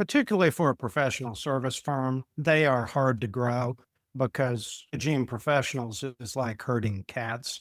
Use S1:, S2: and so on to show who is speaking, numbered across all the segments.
S1: particularly for a professional service firm, they are hard to grow because gene professionals is like herding cats.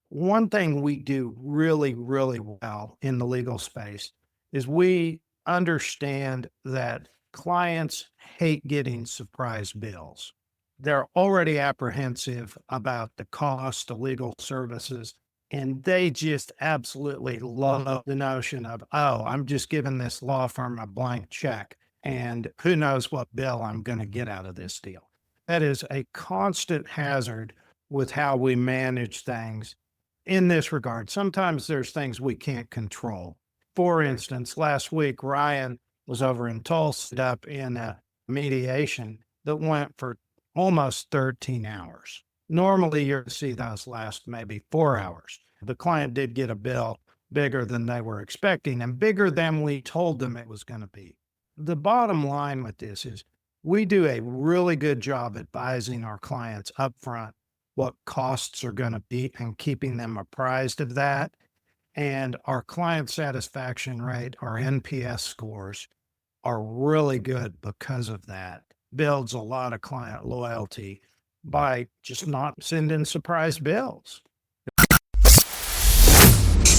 S1: One thing we do really, really well in the legal space is we understand that clients hate getting surprise bills. They're already apprehensive about the cost of legal services, and they just absolutely love the notion of, oh, I'm just giving this law firm a blank check, and who knows what bill I'm going to get out of this deal. That is a constant hazard with how we manage things in this regard. Sometimes there's things we can't control. For instance, last week, Ryan was over in Tulsa up in a mediation that went for almost 13 hours. Normally, you're to see those last maybe 4 hours. The client did get a bill bigger than they were expecting and bigger than we told them it was going to be. The bottom line with this is we do a really good job advising our clients upfront what costs are going to be and keeping them apprised of that. And our client satisfaction rate, our NPS scores, are really good because of that. Builds a lot of client loyalty by just not sending surprise bills.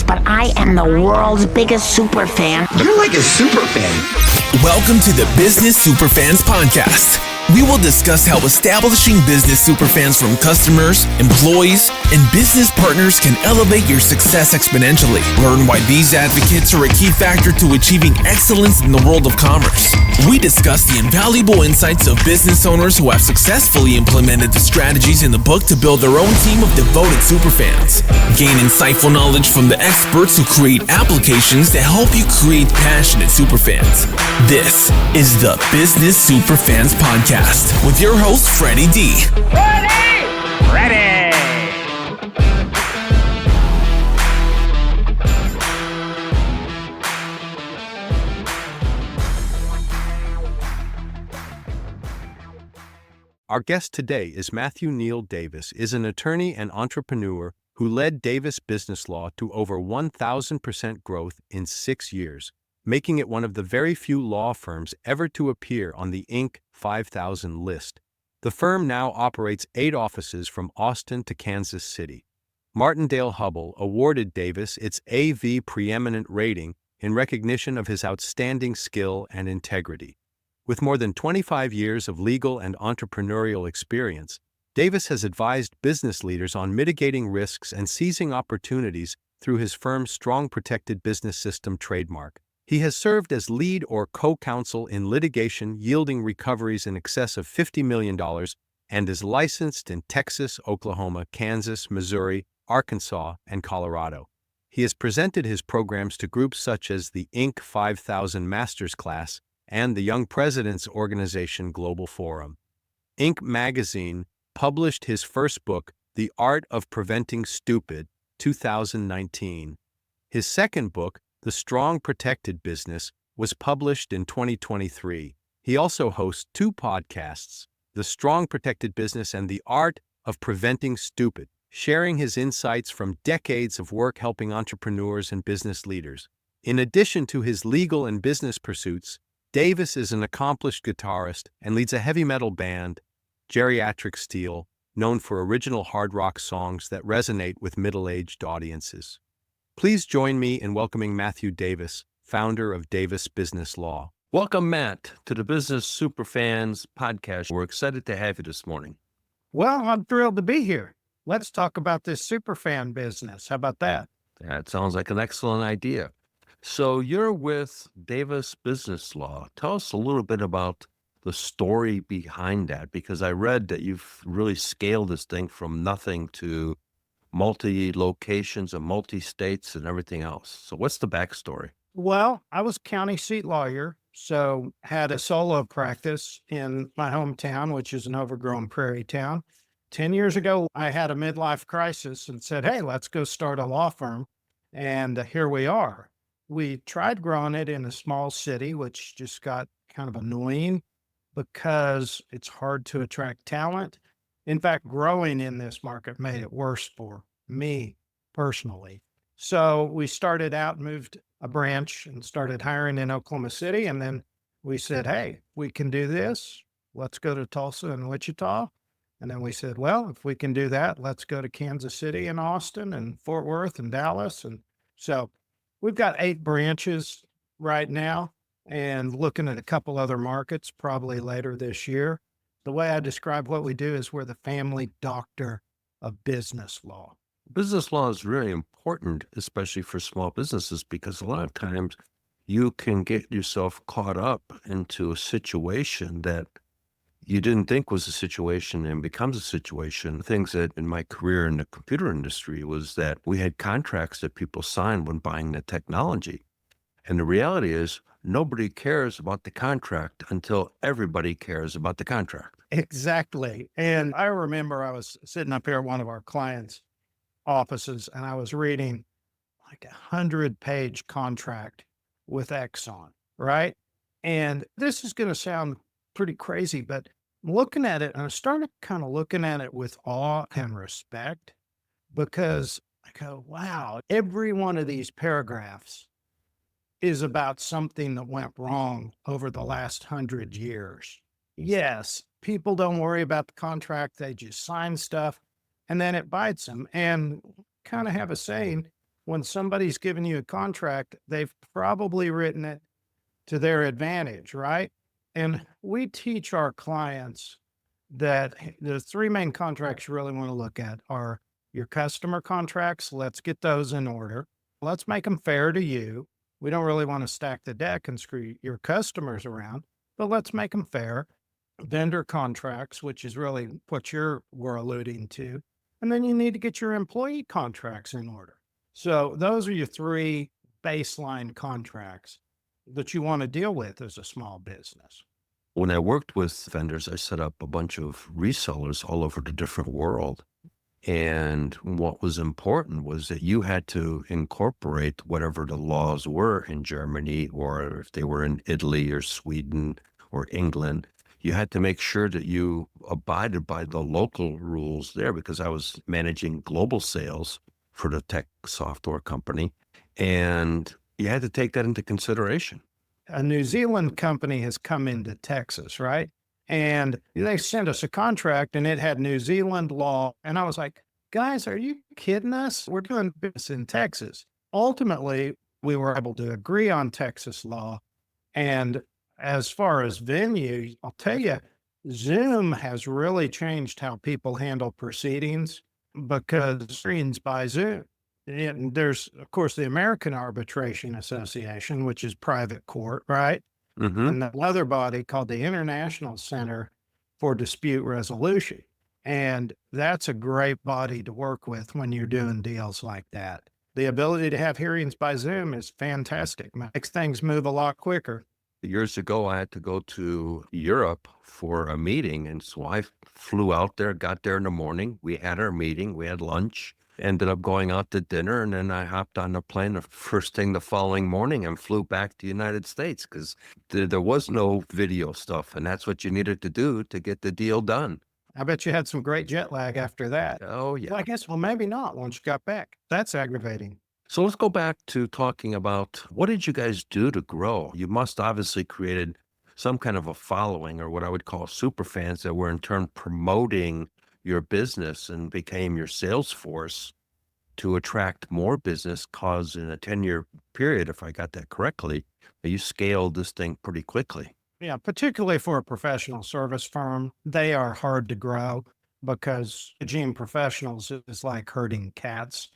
S2: But I am the world's biggest super fan.
S3: You're like a super fan.
S4: Welcome to the Business Superfans podcast. We will discuss how establishing business superfans from customers, employees, and business partners can elevate your success exponentially. Learn why these advocates are a key factor to achieving excellence in the world of commerce. We discuss the invaluable insights of business owners who have successfully implemented the strategies in the book to build their own team of devoted superfans. Gain insightful knowledge from the experts who create applications that help you create passionate superfans. This is the Business Superfans podcast with your host, Freddy D.
S5: Freddy!
S6: Our guest today is Matthew Neal Davis, is an attorney and entrepreneur who led Davis Business Law to over 1,000% growth in 6 years, making it one of the very few law firms ever to appear on the Inc. 5000 list. The firm now operates 8 offices from Austin to Kansas City. Martindale-Hubbell awarded Davis its AV Preeminent rating in recognition of his outstanding skill and integrity. With more than 25 years of legal and entrepreneurial experience, Davis has advised business leaders on mitigating risks and seizing opportunities through his firm's strong protected business system trademark. He has served as lead or co-counsel in litigation yielding recoveries in excess of $50 million and is licensed in Texas, Oklahoma, Kansas, Missouri, Arkansas, and Colorado. He has presented his programs to groups such as the Inc. 5000 Masters Class and the Young Presidents Organization Global Forum. Inc. magazine published his first book, The Art of Preventing Stupid, 2019. His second book, The Strong Protected Business, was published in 2023. He also hosts 2 podcasts, The Strong Protected Business and The Art of Preventing Stupid, sharing his insights from decades of work helping entrepreneurs and business leaders. In addition to his legal and business pursuits, Davis is an accomplished guitarist and leads a heavy metal band, Geriatric Steel, known for original hard rock songs that resonate with middle-aged audiences. Please join me in welcoming Matthew Davis, founder of Davis Business Law.
S5: Welcome, Matt, to the Business Superfans podcast. We're excited to have you this morning.
S1: Well, I'm thrilled to be here. Let's talk about this superfan business. How about that?
S5: That sounds like an excellent idea. So you're with Davis Business Law. Tell us a little bit about the story behind that, because I read that you've really scaled this thing from nothing to multi-locations and multi-states and everything else. So what's the backstory?
S1: Well, I was county seat lawyer, so had a solo practice in my hometown, which is an overgrown prairie town. 10 years ago, I had a midlife crisis and said, hey, let's go start a law firm. And here we are. We tried growing it in a small city, which just got kind of annoying because it's hard to attract talent. In fact, growing in this market made it worse for me personally. So we started out, moved a branch and started hiring in Oklahoma City. And then we said, hey, we can do this. Let's go to Tulsa and Wichita. And then we said, well, if we can do that, let's go to Kansas City and Austin and Fort Worth and Dallas. And so we've got 8 branches right now and looking at a couple other markets probably later this year. The way I describe what we do is we're the family doctor of business law.
S5: Business law is really important, especially for small businesses, because a lot of times you can get yourself caught up into a situation that you didn't think was a situation and becomes a situation. Things that in my career in the computer industry was that we had contracts that people signed when buying the technology. And the reality is nobody cares about the contract until everybody cares about the contract.
S1: Exactly. And I remember I was sitting up here at one of our clients' offices and I was reading like 100-page contract with Exxon, right? And this is going to sound pretty crazy, but I'm looking at it and I started kind of looking at it with awe and respect because I go, wow, every one of these paragraphs is about something that went wrong over the last 100 years. Yes, people don't worry about the contract. They just sign stuff and then it bites them. And kind of have a saying, when somebody's giving you a contract, they've probably written it to their advantage, right? And we teach our clients that the 3 main contracts you really want to look at are your customer contracts. Let's get those in order. Let's make them fair to you. We don't really want to stack the deck and screw your customers around, but let's make them fair. Vendor contracts, which is really what we're alluding to. And then you need to get your employee contracts in order. So those are your 3 baseline contracts that you want to deal with as a small business.
S5: When I worked with vendors, I set up a bunch of resellers all over the different world. And what was important was that you had to incorporate whatever the laws were in Germany, or if they were in Italy or Sweden or England, you had to make sure that you abided by the local rules there, because I was managing global sales for the tech software company. And you had to take that into consideration.
S1: A New Zealand company has come into Texas, right? And they sent us a contract and it had New Zealand law. And I was like, guys, are you kidding us? We're doing business in Texas. Ultimately, we were able to agree on Texas law. And as far as venue, I'll tell you, Zoom has really changed how people handle proceedings because hearings by Zoom. And there's, of course, the American Arbitration Association, which is private court, right?
S5: Mm-hmm.
S1: And another body called the International Center for Dispute Resolution. And that's a great body to work with when you're doing deals like that. The ability to have hearings by Zoom is fantastic. Makes things move a lot quicker.
S5: Years ago, I had to go to Europe for a meeting. And so I flew out there, got there in the morning. We had our meeting, we had lunch, ended up going out to dinner. And then I hopped on the plane the first thing the following morning and flew back to the United States because there was no video stuff. And that's what you needed to do to get the deal done.
S1: I bet you had some great jet lag after that.
S5: Oh, yeah.
S1: Well, I guess, well, maybe not once you got back. That's aggravating.
S5: So let's go back to talking about what did you guys do to grow? You must obviously created some kind of a following, or what I would call superfans, that were in turn promoting your business and became your sales force to attract more business, cause in a 10-year period, if I got that correctly, you scaled this thing pretty quickly.
S1: Yeah, particularly for a professional service firm, they are hard to grow because Gene professionals is like herding cats.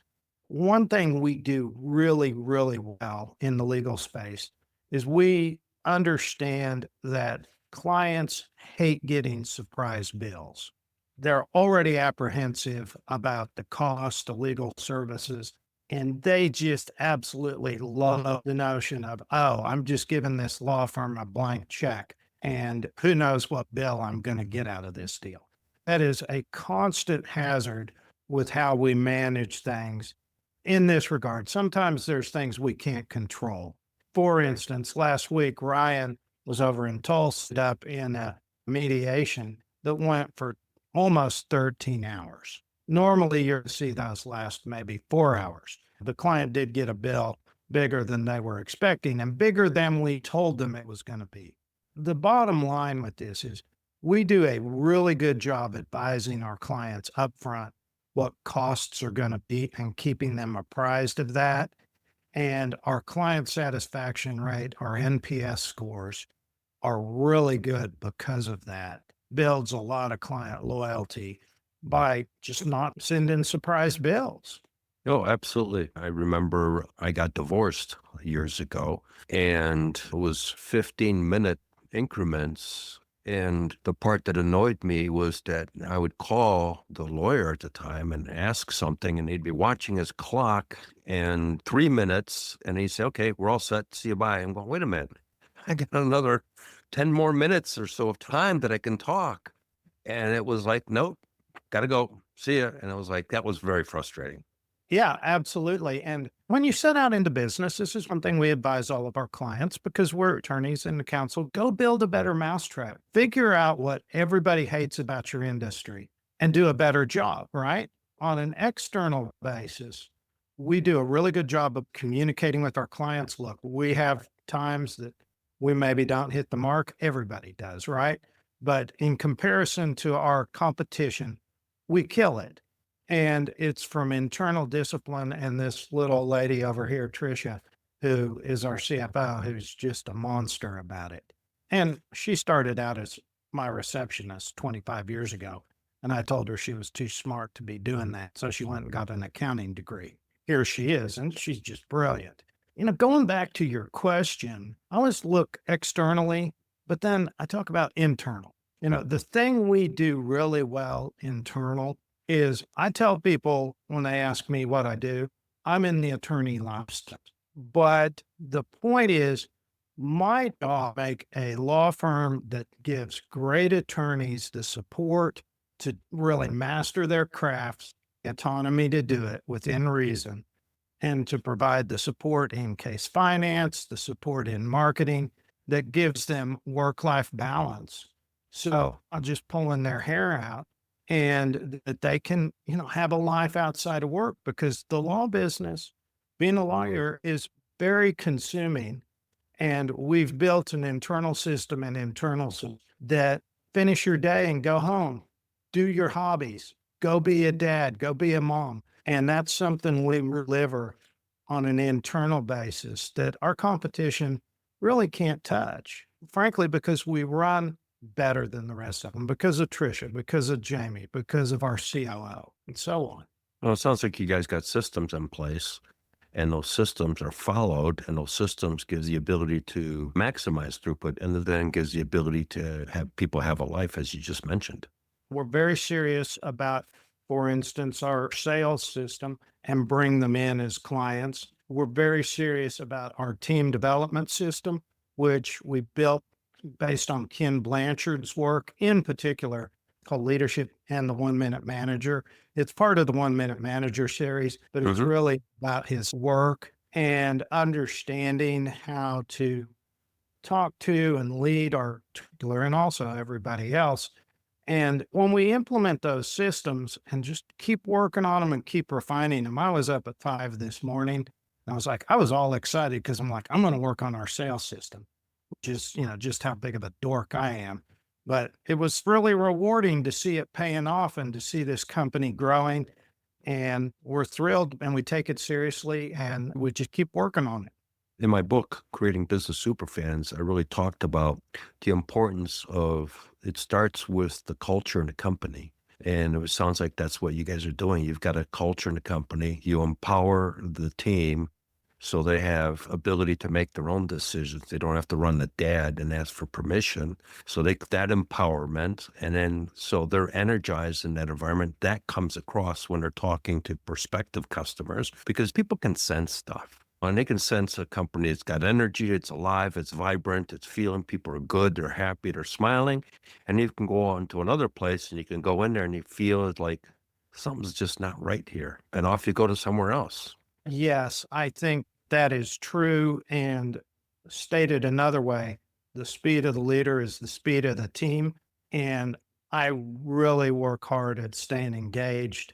S1: One thing we do really, really well in the legal space is we understand that clients hate getting surprise bills. They're already apprehensive about the cost of legal services, and they just absolutely love the notion of, oh, I'm just giving this law firm a blank check, and who knows what bill I'm going to get out of this deal. That is a constant hazard with how we manage things in this regard. Sometimes there's things we can't control. For instance, last week, Ryan was over in Tulsa up in a mediation that went for almost 13 hours. Normally, you're to see those last maybe 4 hours. The client did get a bill bigger than they were expecting and bigger than we told them it was going to be. The bottom line with this is we do a really good job advising our clients upfront what costs are going to be and keeping them apprised of that. And our client satisfaction rate, our NPS scores, are really good because of that. Builds a lot of client loyalty by just not sending surprise bills.
S5: Oh, absolutely. I remember I got divorced years ago, and it was 15-minute increments. And the part that annoyed me was that I would call the lawyer at the time and ask something, and he'd be watching his clock and 3 minutes, and he'd say, "Okay, we're all set. See you, bye." I'm going, wait a minute. I got another 10 more minutes or so of time that I can talk. And it was like, nope, got to go. See ya. And it was like, that was very frustrating.
S1: Yeah, absolutely. And when you set out into business, this is one thing we advise all of our clients because we're attorneys in the council. Go build a better mousetrap. Figure out what everybody hates about your industry and do a better job, right? On an external basis, we do a really good job of communicating with our clients. Look, we have times that we maybe don't hit the mark. Everybody does, right? But in comparison to our competition, we kill it. And it's from internal discipline and this little lady over here, Tricia, who is our CFO, who's just a monster about it. And she started out as my receptionist 25 years ago. And I told her she was too smart to be doing that. So she went and got an accounting degree. Here she is, and she's just brilliant. Going back to your question, I always look externally, but then I talk about internal. The thing we do really well internal is I tell people when they ask me what I do, I'm in the attorney lifestyle. But the point is, my job make a law firm that gives great attorneys the support to really master their crafts, autonomy to do it within reason, and to provide the support in case finance, the support in marketing that gives them work-life balance. So I'm just pulling their hair out and that they can, have a life outside of work because the law business, being a lawyer is very consuming. And we've built an internal system and that finish your day and go home, do your hobbies, go be a dad, go be a mom. And that's something we deliver on an internal basis that our competition really can't touch, frankly, because we run better than the rest of them because of Tricia, because of Jamie, because of our COO, and so on.
S5: Well, it sounds like you guys got systems in place, and those systems are followed, and those systems gives the ability to maximize throughput, and then gives the ability to have people have a life, as you just mentioned.
S1: We're very serious about, for instance, our sales system and bring them in as clients. We're very serious about our team development system, which we built based on Ken Blanchard's work, in particular, called Leadership and the 1 Minute Manager. It's part of the 1 Minute Manager series, but it's really about his work and understanding how to talk to and lead our particular and also everybody else. And when we implement those systems and just keep working on them and keep refining them, I was up at 5 this morning. And I was all excited because I'm going to work on our sales system, which is, just how big of a dork I am. But it was really rewarding to see it paying off and to see this company growing. And we're thrilled and we take it seriously and we just keep working on it.
S5: In my book, Creating Business Superfans, I really talked about the importance of it starts with the culture in the company. And it sounds like that's what you guys are doing. You've got a culture in the company. You empower the team so they have ability to make their own decisions. They don't have to run the dad and ask for permission. So that empowerment, and then so they're energized in that environment. That comes across when they're talking to prospective customers because people can sense stuff. And they can sense a company that's got energy, it's alive, it's vibrant, it's feeling, people are good, they're happy, they're smiling. And you can go on to another place and you can go in there and you feel it's like something's just not right here. And off you go to somewhere else.
S1: Yes, I think that is true. And stated another way, the speed of the leader is the speed of the team. And I really work hard at staying engaged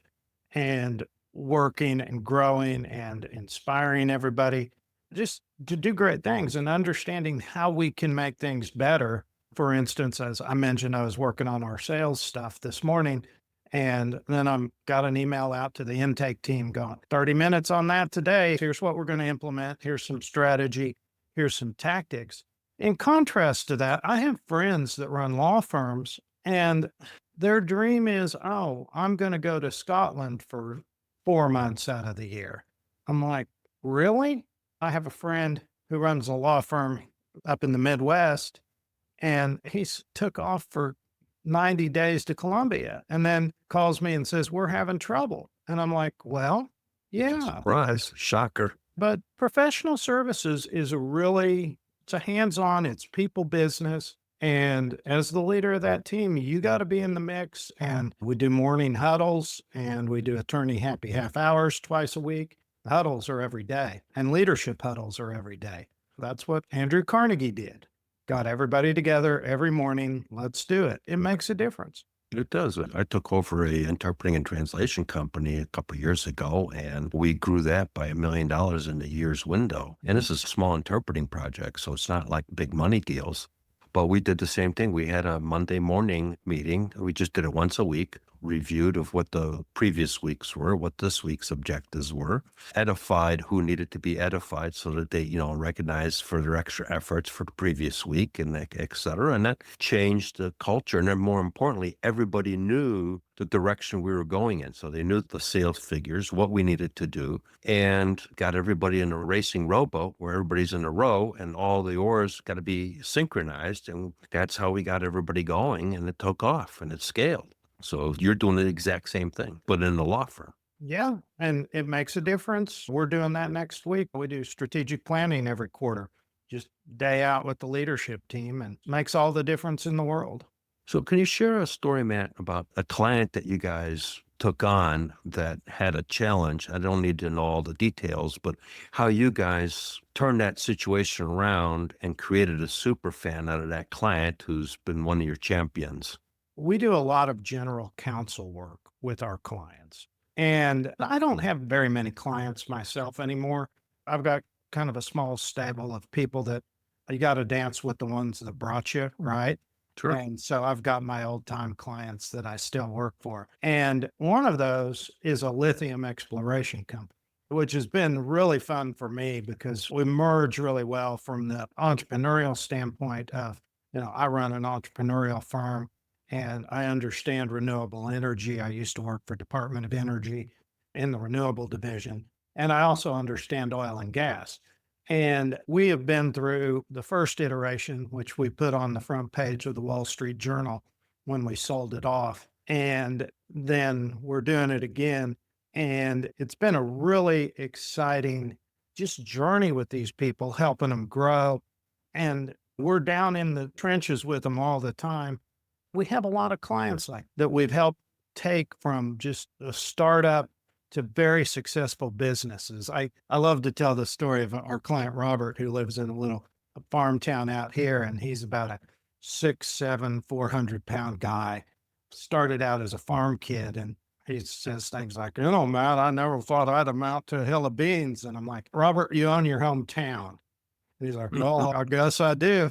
S1: and working and growing and inspiring everybody just to do great things and understanding how we can make things better For instance, as I mentioned, I was working on our sales stuff this morning, and then I got an email out to the intake team going, 30 minutes on that today. Here's what we're going to implement. Here's some strategy. Here's some tactics. In contrast to that, I have friends that run law firms, and their dream is, oh, I'm going to go to Scotland for 4 months out of the year. I'm like, really? I have a friend who runs a law firm up in the Midwest, and he's took off for 90 days to Colombia and then calls me and says, we're having trouble. And I'm like, well, yeah,
S5: Surprise, shocker.
S1: but professional services is it's a hands-on, it's people business. And as the leader of that team, you got to be in the mix. And we do morning huddles and we do attorney happy half hours twice a week. Huddles are every day, and leadership huddles are every day. That's what Andrew Carnegie did. Got everybody together every morning. Let's do it. It makes a difference.
S5: It does. I took over a interpreting and translation company a couple of years ago, and we grew that by $1 million in a year's window. And this is a small interpreting project, so it's not like big money deals. But we did the same thing. We had a Monday morning meeting. We just did it once a week, reviewed of what the previous weeks were, what this week's objectives were, edified who needed to be edified so that they, recognized for their extra efforts for the previous week and et cetera. And that changed the culture. And then more importantly, everybody knew the direction we were going in. So they knew the sales figures, what we needed to do, and got everybody in a racing rowboat where everybody's in a row and all the oars got to be synchronized. And that's how we got everybody going, and it took off and it scaled. So you're doing the exact same thing, but in the law firm.
S1: Yeah, and it makes a difference. We're doing that next week. We do strategic planning every quarter, just day out with the leadership team, and makes all the difference in the world.
S5: So can you share a story, Matt, about a client that you guys took on that had a challenge? I don't need to know all the details, but how you guys turned that situation around and created a super fan out of that client who's been one of your champions.
S1: We do a lot of general counsel work with our clients. And I don't have very many clients myself anymore. I've got kind of a small stable of people that you got to dance with the ones that brought you, right?
S5: Sure.
S1: And so I've got my old time clients that I still work for. And one of those is a lithium exploration company, which has been really fun for me because we merge really well from the entrepreneurial standpoint of, I run an entrepreneurial firm and I understand renewable energy. I used to work for Department of Energy in the renewable division. And I also understand oil and gas. And we have been through the first iteration, which we put on the front page of the Wall Street Journal when we sold it off. And then we're doing it again. And it's been a really exciting just journey with these people, helping them grow. And we're down in the trenches with them all the time. We have a lot of clients like that we've helped take from just a startup to very successful businesses. I love to tell the story of our client, Robert, who lives in a little farm town out here, and he's about a 6'7", 400-pound guy. Started out as a farm kid, and he says things like, Matt, I never thought I'd amount to a hill of beans. And I'm like, Robert, you own your hometown. And he's like, well, I guess I do.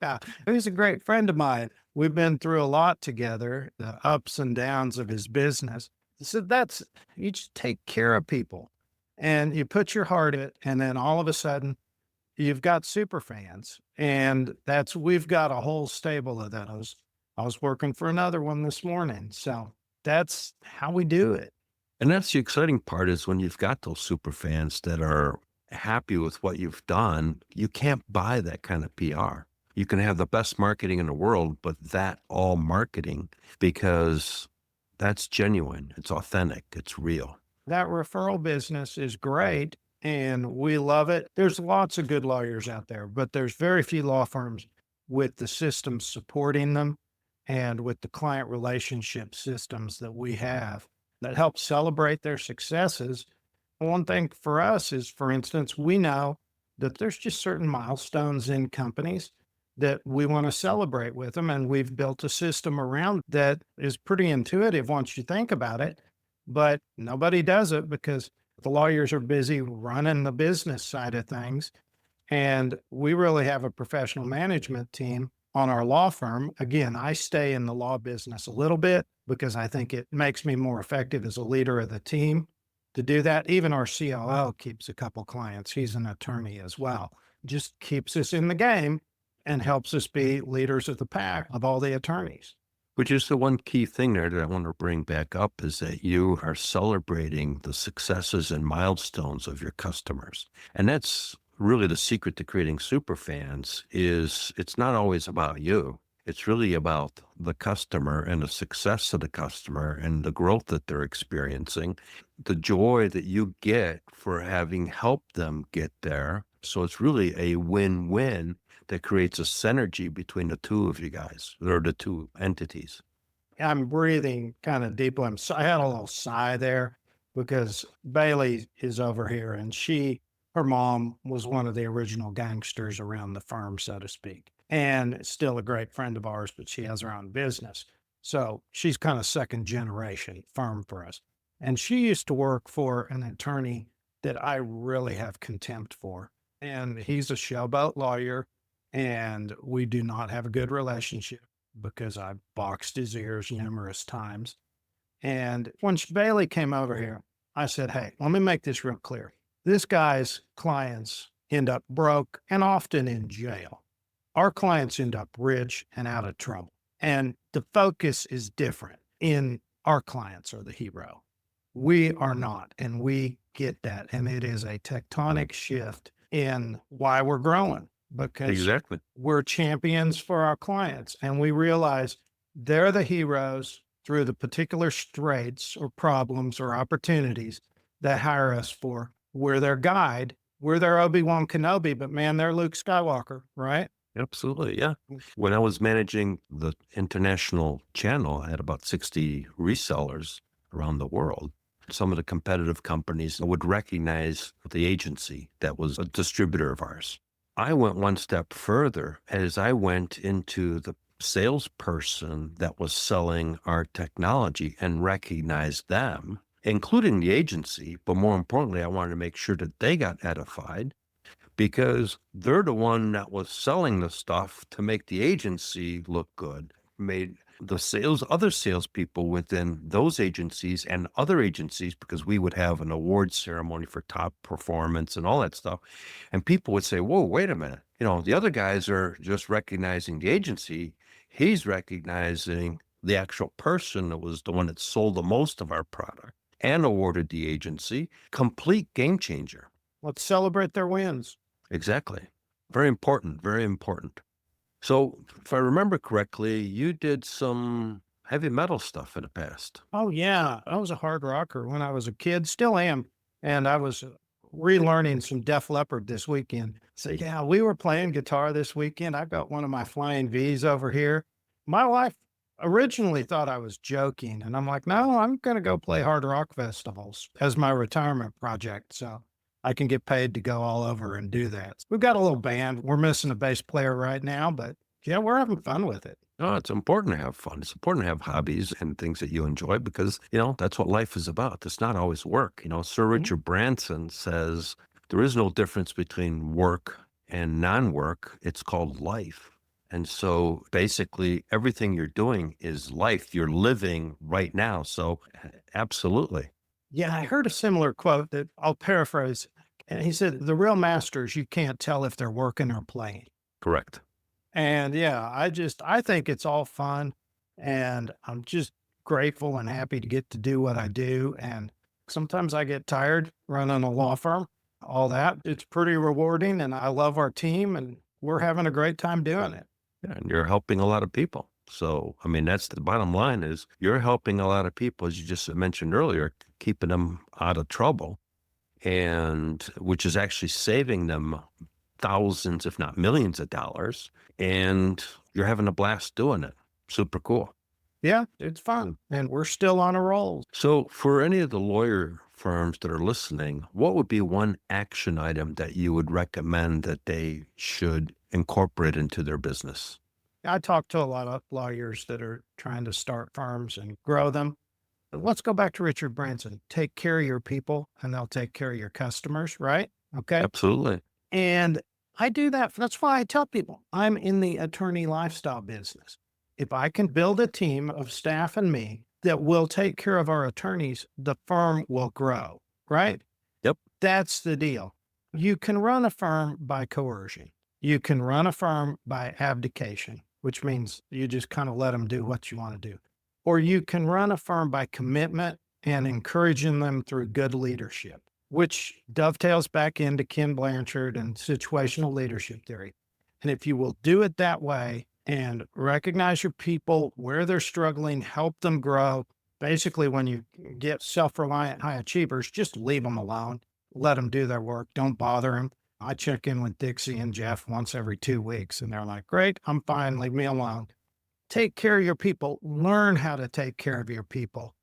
S1: Yeah, he's a great friend of mine. We've been through a lot together, the ups and downs of his business. So you just take care of people and you put your heart in it. And then all of a sudden you've got super fans, and we've got a whole stable of those. I was working for another one this morning. So that's how we do it.
S5: And that's the exciting part is when you've got those super fans that are happy with what you've done, you can't buy that kind of PR. You can have the best marketing in the world, but that all marketing, because that's genuine, it's authentic, it's real.
S1: That referral business is great and we love it. There's lots of good lawyers out there, but there's very few law firms with the systems supporting them and with the client relationship systems that we have that help celebrate their successes. One thing for us is, for instance, we know that there's just certain milestones in companies that we want to celebrate with them. And we've built a system around that is pretty intuitive once you think about it, but nobody does it because the lawyers are busy running the business side of things. And we really have a professional management team on our law firm, again, I stay in the law business a little bit because I think it makes me more effective as a leader of the team to do that. Even our COO keeps a couple clients. He's an attorney as well. Just keeps us in the game and helps us be leaders of the pack of all the attorneys.
S5: Which is the one key thing there that I want to bring back up is that you are celebrating the successes and milestones of your customers. And that's really the secret to creating superfans is it's not always about you. It's really about the customer and the success of the customer and the growth that they're experiencing, the joy that you get for having helped them get there. So it's really a win-win that creates a synergy between the two of you guys, or the two entities.
S1: I'm breathing kind of deeply. I had a little sigh there because Bailey is over here and her mom was one of the original gangsters around the firm, so to speak, and still a great friend of ours, but she has her own business. So she's kind of second generation firm for us. And she used to work for an attorney that I really have contempt for. And he's a showboat lawyer, and we do not have a good relationship because I boxed his ears numerous times. And when Bailey came over here, I said, hey, let me make this real clear. This guy's clients end up broke and often in jail. Our clients end up rich and out of trouble. And the focus is different in our clients are the hero. We are not, and we get that. And it is a tectonic shift in why we're growing because
S5: Exactly.
S1: we're champions for our clients. And we realize they're the heroes through the particular straits or problems or opportunities that hire us for. We're their guide. We're their Obi-Wan Kenobi, but man, they're Luke Skywalker, right?
S5: Absolutely. Yeah. When I was managing the international channel, I had about 60 resellers around the world. Some of the competitive companies would recognize the agency that was a distributor of ours. I went one step further as I went into the salesperson that was selling our technology and recognized them, including the agency. But more importantly, I wanted to make sure that they got edified because they're the one that was selling the stuff to make the agency look good, made the other salespeople within those agencies and other agencies, because we would have an awards ceremony for top performance and all that stuff. And people would say, whoa, wait a minute. The other guys are just recognizing the agency. He's recognizing the actual person that was the one that sold the most of our product and awarded the agency. Complete game changer.
S1: Let's celebrate their wins.
S5: Exactly. Very important. Very important. So if I remember correctly, you did some heavy metal stuff in the past.
S1: Oh, yeah. I was a hard rocker when I was a kid, still am. And I was relearning some Def Leppard this weekend. So, yeah, we were playing guitar this weekend. I got one of my Flying V's over here. My wife originally thought I was joking. And I'm like, no, I'm going to go play hard rock festivals as my retirement project. So I can get paid to go all over and do that. We've got a little band. We're missing a bass player right now, but yeah, we're having fun with it.
S5: No, it's important to have fun. It's important to have hobbies and things that you enjoy because, that's what life is about. It's not always work. Sir Richard Branson says there is no difference between work and non-work. It's called life. And so basically everything you're doing is life. You're living right now. So absolutely.
S1: Yeah, I heard a similar quote that I'll paraphrase. And he said, the real masters, you can't tell if they're working or playing.
S5: Correct.
S1: And yeah, I think it's all fun. And I'm just grateful and happy to get to do what I do. And sometimes I get tired running a law firm, all that. It's pretty rewarding. And I love our team and we're having a great time doing it.
S5: Yeah, and you're helping a lot of people. So, that's the bottom line is you're helping a lot of people, as you just mentioned earlier, keeping them out of trouble, and which is actually saving them thousands, if not millions of dollars. And you're having a blast doing it. Super cool.
S1: Yeah, it's fun. And we're still on a roll.
S5: So for any of the lawyer firms that are listening, what would be one action item that you would recommend that they should incorporate into their business?
S1: I talk to a lot of lawyers that are trying to start firms and grow them. But let's go back to Richard Branson. Take care of your people and they'll take care of your customers, right? Okay.
S5: Absolutely.
S1: And I do that. That's why I tell people I'm in the attorney lifestyle business. If I can build a team of staff and me that will take care of our attorneys, the firm will grow, right?
S5: Yep.
S1: That's the deal. You can run a firm by coercion. You can run a firm by abdication, which means you just kind of let them do what you want to do. Or you can run a firm by commitment and encouraging them through good leadership, which dovetails back into Ken Blanchard and situational leadership theory. And if you will do it that way and recognize your people where they're struggling, help them grow. Basically, when you get self-reliant high achievers, just leave them alone. Let them do their work. Don't bother them. I check in with Dixie and Jeff once every 2 weeks, and they're like, great, I'm fine. Leave me alone. Take care of your people. Learn how to take care of your people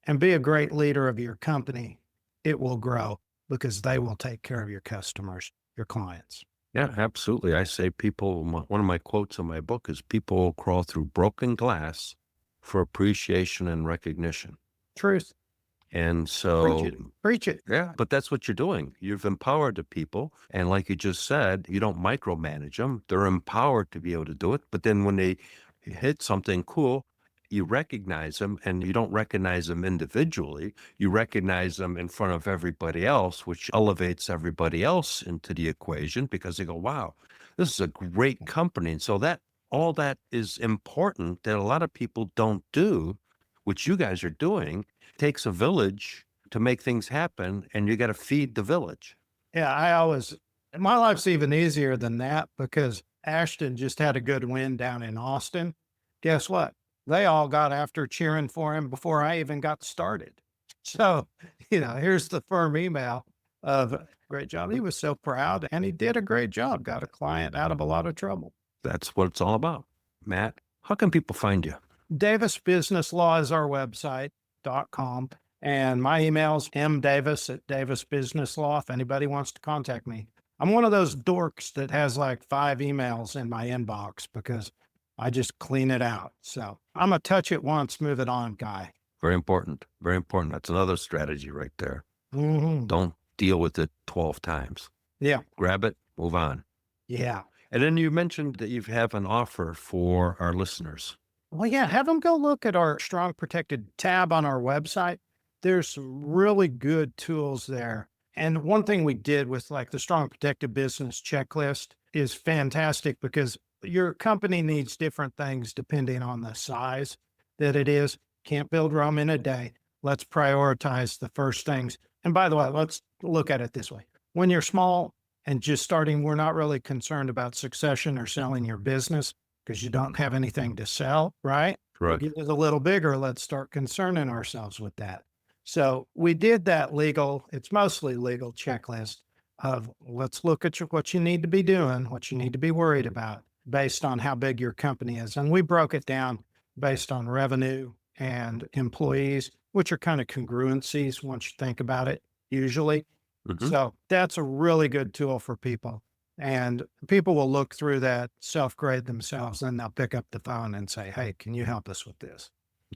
S1: and be a great leader of your company. It will grow because they will take care of your customers, your clients.
S5: Yeah, absolutely. I say one of my quotes in my book is people will crawl through broken glass for appreciation and recognition.
S1: Truth.
S5: And so,
S1: Preach it.
S5: yeah, but that's what you're doing. You've empowered the people. And like you just said, you don't micromanage them. They're empowered to be able to do it. But then when they hit something cool, you recognize them, and you don't recognize them individually. You recognize them in front of everybody else, which elevates everybody else into the equation because they go, wow, this is a great company. And so all that is important that a lot of people don't do, which you guys are doing. It takes a village to make things happen, and you got to feed the village.
S1: Yeah, my life's even easier than that because Ashton just had a good win down in Austin. Guess what? They all got after cheering for him before I even got started. So, here's the firm email of great job. He was so proud and he did a great job, got a client out of a lot of trouble.
S5: That's what it's all about. Matt, how can people find you?
S1: Davis Business Law is our website.com. And my email's mdavis@Davis Business Law if anybody wants to contact me. I'm one of those dorks that has like 5 emails in my inbox because I just clean it out. So I'm a touch it once, move it on guy.
S5: Very important. Very important. That's another strategy right there.
S1: Mm-hmm.
S5: Don't deal with it 12 times.
S1: Yeah.
S5: Grab it, move on.
S1: Yeah.
S5: And then you mentioned that you have an offer for our listeners.
S1: Well, yeah, have them go look at our Strong Protected tab on our website. There's some really good tools there. And one thing we did with like the Strong Protected Business Checklist is fantastic because your company needs different things depending on the size that it is. Can't build Rome in a day. Let's prioritize the first things. And by the way, let's look at it this way. When you're small and just starting, we're not really concerned about succession or selling your business because you don't have anything to sell, right?
S5: Correct.
S1: Get it a little bigger. Let's start concerning ourselves with that. So we did that it's mostly legal checklist of let's look at what you need to be doing, what you need to be worried about based on how big your company is. And we broke it down based on revenue and employees, which are kind of congruencies once you think about it, usually.
S5: Mhm.
S1: So that's a really good tool for people. And people will look through that, self-grade themselves, and they'll pick up the phone and say, hey, can you help us with this?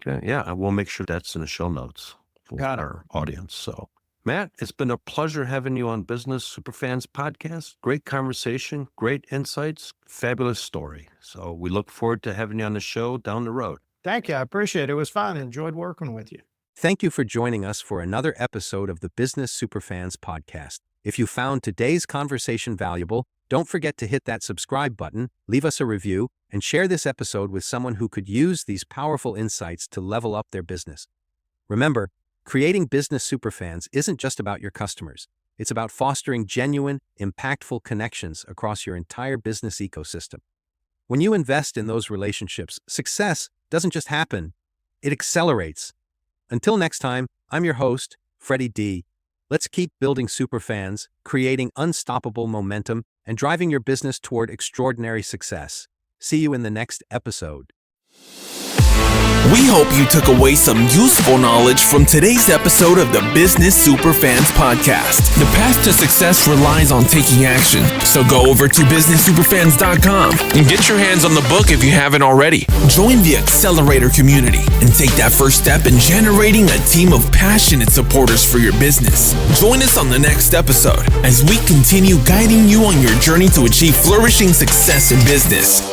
S5: Okay. Yeah. And we'll make sure that's in the show notes for
S1: Got it.
S5: our audience. So, Matt, it's been a pleasure having you on Business Superfans podcast. Great conversation, great insights, fabulous story. So we look forward to having you on the show down the road.
S1: Thank you. I appreciate it. It was fun. Enjoyed working with you.
S6: Thank you for joining us for another episode of the Business Superfans podcast. If you found today's conversation valuable, don't forget to hit that subscribe button, leave us a review, and share this episode with someone who could use these powerful insights to level up their business. Remember, creating Business Superfans isn't just about your customers. It's about fostering genuine, impactful connections across your entire business ecosystem. When you invest in those relationships, success doesn't just happen, it accelerates. Until next time, I'm your host, Freddy D. Let's keep building superfans, creating unstoppable momentum, and driving your business toward extraordinary success. See you in the next episode.
S4: We hope you took away some useful knowledge from today's episode of the Business Superfans podcast. The path to success relies on taking action. So go over to businesssuperfans.com and get your hands on the book if you haven't already. Join the Accelerator community and take that first step in generating a team of passionate supporters for your business. Join us on the next episode as we continue guiding you on your journey to achieve flourishing success in business.